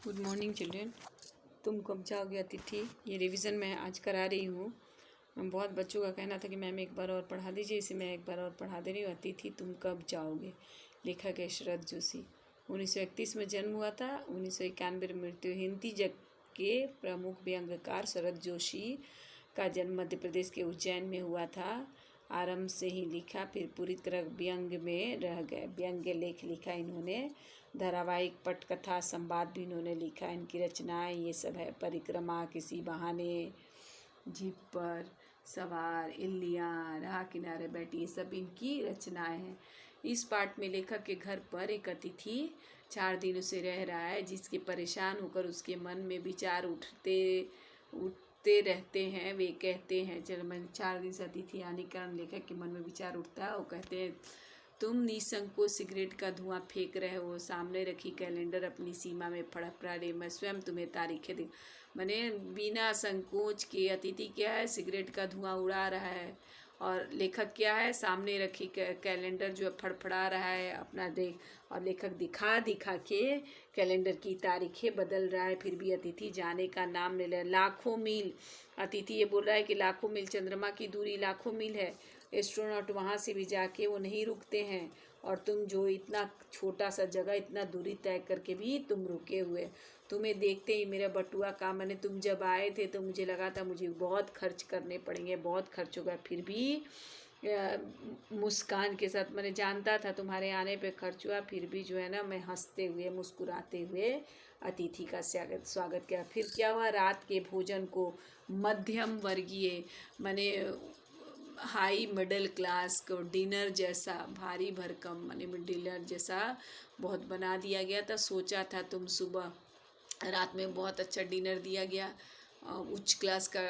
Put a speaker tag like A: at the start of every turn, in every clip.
A: Good morning children. तुम कब जाओगे अतिथि? ये रिवीजन मैं आज करा रही हूँ। बहुत बच्चों का कहना था कि मैम एक बार और पढ़ा दीजिए, इसे मैं एक बार और पढ़ा दे रही हूँ। अतिथि तुम कब जाओगे। लेखक है शरद जोशी। 1931 में जन्म हुआ था, 1991 में मृत्यु। हिंदी जग के प्रमुख व्यंग्यकार शरद जोशी का जन्म मध्य प्रदेश के उज्जैन में हुआ था। आरंभ से ही लिखा, फिर पूरी तरह व्यंग्य में रह गए। व्यंग्य लेख लिखा इन्होंने, धारावाहिक, पटकथा, संवाद भी इन्होंने लिखा। इनकी रचनाएं ये सब है: परिक्रमा, किसी बहाने, जीप पर सवार, इल्लियाँ, राह किनारे बैठी, ये सब इनकी रचनाएं हैं। इस पाठ में लेखक के घर पर एक अतिथि 4 दिनों से रह रहा है, जिसके परेशान होकर उसके मन में विचार उठते रहते हैं। वे कहते हैं, चलो मैं 4 दिन से अतिथि आने के कारण लेखक के मन में विचार उठता है। वो कहते हैं, तुम निसंकोच सिगरेट का धुआं फेंक रहे हो, सामने रखी कैलेंडर अपनी सीमा में फड़फड़ा रही, मैं स्वयं तुम्हें तारीखें दे। मैंने बिना संकोच के अतिथि क्या है, सिगरेट का धुआं उड़ा रहा है, और लेखक क्या है, सामने रखी कैलेंडर जो फड़फड़ा रहा है अपना देख, और लेखक दिखा दिखा के कैलेंडर की तारीखें बदल रहा है। फिर भी अतिथि जाने का नाम नहीं ले। लाखों मील, अतिथि ये बोल रहा है कि लाखों मील, चंद्रमा की दूरी लाखों मील है, एस्ट्रोनॉट वहाँ से भी जाके वो नहीं रुकते हैं, और तुम जो इतना छोटा सा जगह, इतना दूरी तय करके भी तुम रुके हुए। तुम्हें देखते ही मेरा बटुआ का, मैंने तुम जब आए थे तो मुझे लगा था मुझे बहुत खर्च करने पड़ेंगे, बहुत खर्च होगा, फिर भी मुस्कान के साथ, मैंने जानता था तुम्हारे आने पे खर्च हुआ, फिर भी जो है ना, मैं हंसते हुए मुस्कुराते हुए अतिथि का स्वागत किया। फिर क्या हुआ, रात के भोजन को मध्यम वर्गीय, मैंने हाई मिडिल क्लास को डिनर जैसा भारी भरकम, मैंने डिनर जैसा बहुत बना दिया गया था। सोचा था तुम सुबह, रात में बहुत अच्छा डिनर दिया गया, उच्च क्लास का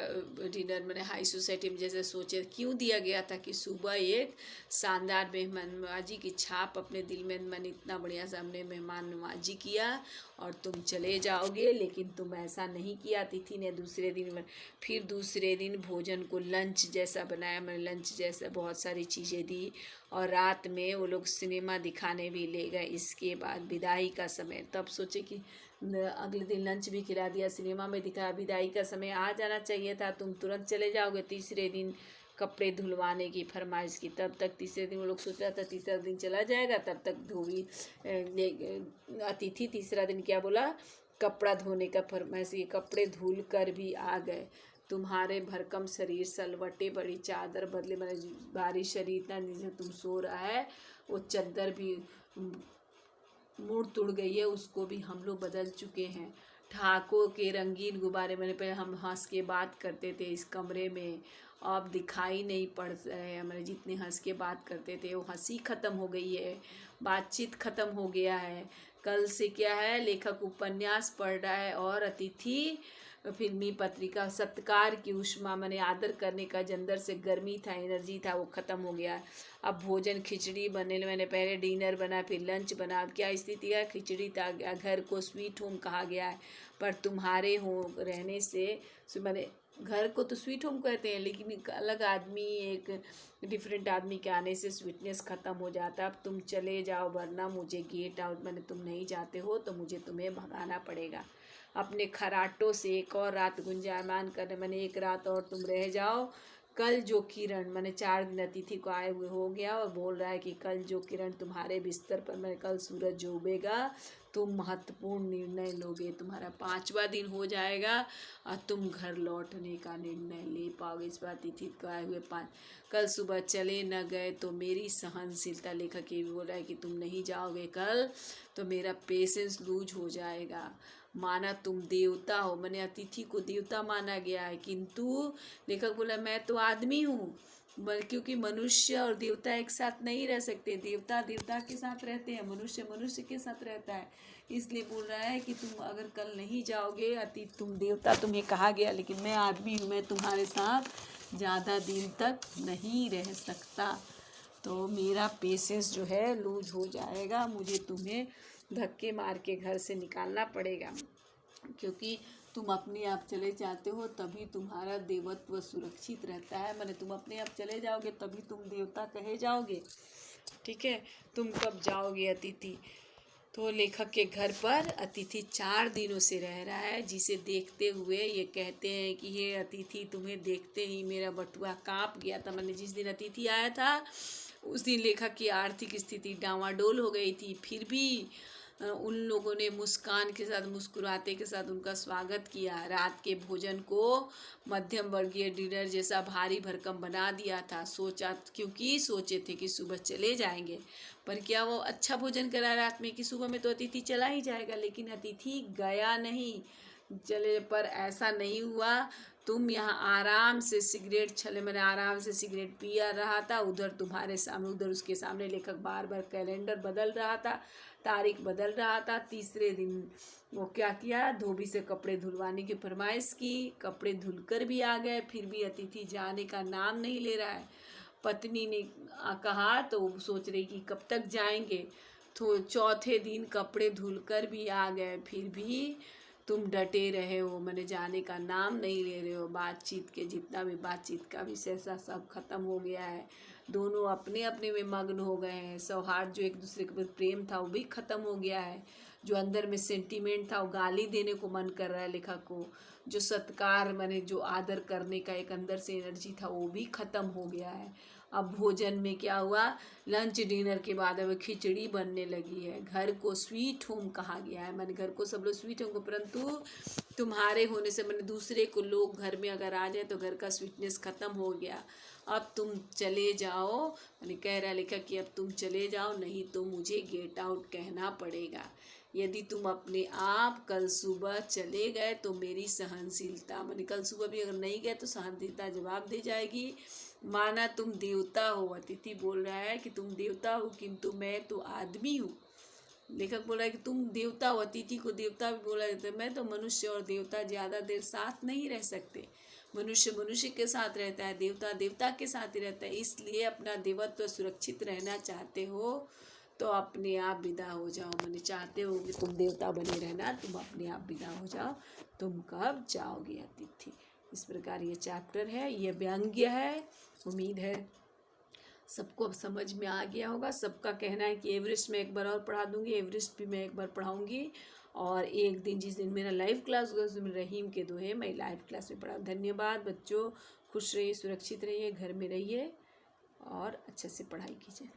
A: डिनर, मैंने हाई सोसाइटी में जैसे सोचे क्यों दिया गया था कि सुबह एक शानदार मेहमान नवाजी की छाप अपने दिल में, मैंने इतना बढ़िया सा हमने मेहमान नवाजी किया और तुम चले जाओगे। लेकिन तुम ऐसा नहीं किया। अतिथि ने दूसरे दिन भोजन को लंच जैसा बनाया, मैंने लंच जैसा बहुत सारी चीज़ें दी, और रात में वो लोग सिनेमा दिखाने भी ले गए। इसके बाद विदाई का समय, तब सोचे कि अगले दिन लंच भी खिला दिया, सिनेमा में दिखाया, विदाई का समय आ जाना चाहिए था, तुम तुरंत चले जाओगे। तीसरे दिन कपड़े धुलवाने की फरमाइश की, तब तक तीसरे दिन वो लोग सोच रहा था तीसरा दिन चला जाएगा, तब तक धोबी अतिथि तीसरा दिन क्या बोला, कपड़ा धोने का फरमाइश की। कपड़े धुल कर भी आ गए, तुम्हारे भरकम शरीर, सलवटे बड़ी, चादर बदले, मैंने भारी शरीर इतना नीचे तुम सो रहा है, वो चादर भी मुड़ तुड़ गई है, उसको भी हम लोग बदल चुके हैं। ठाकों के रंगीन गुब्बारे, मैंने पहले हम हंस के बात करते थे इस कमरे में, अब दिखाई नहीं पड़ रहे हैं। मैंने जितने हंस के बात करते थे वो हंसी ख़त्म हो गई है, बातचीत ख़त्म हो गया है। कल से क्या है, लेखक उपन्यास पढ़ रहा है और अतिथि फिल्मी पत्रिका। सत्कार की उष्मा, मैंने आदर करने का जो अंदर से गर्मी था, एनर्जी था, वो ख़त्म हो गया। अब भोजन खिचड़ी बने, मैंने पहले डिनर बना फिर लंच बना। अब क्या स्थिति है, खिचड़ी था गया। घर को स्वीट होम कहा गया है, पर तुम्हारे हो रहने से मैंने घर को तो स्वीट होम कहते हैं, लेकिन एक अलग आदमी, एक डिफरेंट आदमी के आने से स्वीटनेस ख़त्म हो जाता। अब तुम चले जाओ, वरना मुझे गेट आउट, मैंने तुम नहीं जाते हो तो मुझे तुम्हें भगाना पड़ेगा। अपने खराटों से एक और रात गुंजायमान करने, मैंने एक रात और तुम रह जाओ। कल जो किरण, मैंने 4 दिन अतिथि को आए हुए हो गया, और बोल रहा है कि कल जो किरण तुम्हारे बिस्तर पर, मैं कल सूरज जो उगेगा, तुम महत्वपूर्ण निर्णय लोगे। तुम्हारा 5वां दिन हो जाएगा और तुम घर लौटने का निर्णय ले पाओगे। इस बार अतिथि को आए हुए 5, कल सुबह चले न गए तो मेरी सहनशीलता, लेखक ये भी बोल रहा है कि तुम नहीं जाओगे कल तो मेरा पेशेंस लूज हो जाएगा। माना तुम देवता हो, मैंने अतिथि को देवता माना गया है, किंतु लेखक बोला मैं तो आदमी हूँ, क्योंकि मनुष्य और देवता एक साथ नहीं रह सकते। देवता देवता के साथ रहते हैं, मनुष्य मनुष्य के साथ रहता है। इसलिए बोल रहा है कि तुम अगर कल नहीं जाओगे, तुम देवता तुम्हें कहा गया, लेकिन मैं आदमी हूँ, मैं तुम्हारे साथ ज़्यादा दिन तक नहीं रह सकता, तो मेरा पेशेंस जो है लूज हो जाएगा, मुझे तुम्हें धक्के मार के घर से निकालना पड़ेगा, क्योंकि तुम अपने आप चले जाते हो तभी तुम्हारा देवत्व सुरक्षित रहता है। मैंने तुम अपने आप चले जाओगे तभी तुम देवता कहे जाओगे। ठीक है, तुम कब जाओगे अतिथि? तो लेखक के घर पर अतिथि 4 दिनों से रह रहा है, जिसे देखते हुए ये कहते हैं कि ये अतिथि, तुम्हें देखते ही मेरा बटुआ कांप गया था। मैंने जिस दिन अतिथि आया था उस दिन लेखक की आर्थिक स्थिति डामाडोल हो गई थी, फिर भी उन लोगों ने मुस्कान के साथ, मुस्कुराते के साथ उनका स्वागत किया। रात के भोजन को मध्यम वर्गीय डिनर जैसा भारी भरकम बना दिया था, क्योंकि सोचे थे कि सुबह चले जाएंगे। पर क्या वो अच्छा भोजन करा रात में कि सुबह में तो अतिथि चला ही जाएगा, लेकिन अतिथि गया नहीं। चले पर ऐसा नहीं हुआ। तुम यहाँ आराम से मैंने आराम से सिगरेट पिया रहा था, उधर तुम्हारे सामने, उधर उसके सामने लेखक बार बार कैलेंडर बदल रहा था, तारीख बदल रहा था। तीसरे दिन वो क्या किया, धोबी से कपड़े धुलवाने की फरमाइश की। कपड़े धुलकर भी आ गए, फिर भी अतिथि जाने का नाम नहीं ले रहा है। पत्नी ने कहा तो वो सोच रही कि कब तक जाएंगे। तो चौथे दिन कपड़े धुलकर भी आ गए, फिर भी तुम डटे रहे हो, मैंने जाने का नाम नहीं ले रहे हो। बातचीत के जितना भी बातचीत का विषय सब खत्म हो गया है। दोनों अपने अपने में मग्न हो गए हैं। सौहार्द, जो एक दूसरे के प्रति प्रेम था, वो भी खत्म हो गया है। जो अंदर में सेंटीमेंट था, वो गाली देने को मन कर रहा है लेखक को। जो सत्कार, मैंने जो आदर करने का एक अंदर से एनर्जी था, वो भी खत्म हो गया है। अब भोजन में क्या हुआ, लंच डिनर के बाद अब खिचड़ी बनने लगी है। घर को स्वीट होम कहा गया है, मैंने घर को सब लोग स्वीट होम को, परंतु तुम्हारे होने से, मैंने दूसरे को लोग घर में अगर आ जाए तो घर का स्वीटनेस खत्म हो गया। अब तुम चले जाओ, मैंने कह रहा लेखक कि अब तुम चले जाओ, नहीं तो मुझे गेट आउट कहना पड़ेगा। यदि तुम अपने आप कल सुबह चले गए तो मेरी सहनशीलता, मैंने कल सुबह भी अगर नहीं गए तो सहनशीलता जवाब दे जाएगी। माना तुम देवता हो, अतिथि बोल रहा है कि तुम देवता हो, किंतु मैं तो आदमी हूँ। लेखक बोल रहा है कि तुम देवता हो, अतिथि को देवता भी बोला जाता है। मैं तो मनुष्य और देवता ज़्यादा देर साथ नहीं रह सकते। मनुष्य मनुष्य के साथ रहता है, देवता देवता के साथ ही रहता है। इसलिए अपना देवत्व सुरक्षित रहना चाहते हो तो अपने आप विदा हो जाओ। मैंने चाहते हो कि तुम देवता बने रहना, तुम अपने आप विदा हो जाओ। तुम कब जाओगे अतिथि। इस प्रकार ये चैप्टर है, ये व्यंग्य है। उम्मीद है सबको अब समझ में आ गया होगा। सबका कहना है कि एवरेस्ट में एक बार और पढ़ा दूंगी, एवरेस्ट भी मैं एक बार पढ़ाऊंगी। और एक दिन जिस दिन मेरा लाइव क्लास होगा उसमें रहीम के दोहे मैं लाइव क्लास में पढ़ाऊँ। धन्यवाद बच्चों, खुश रहिए, सुरक्षित रहिए, घर में रहिए और अच्छे से पढ़ाई कीजिए।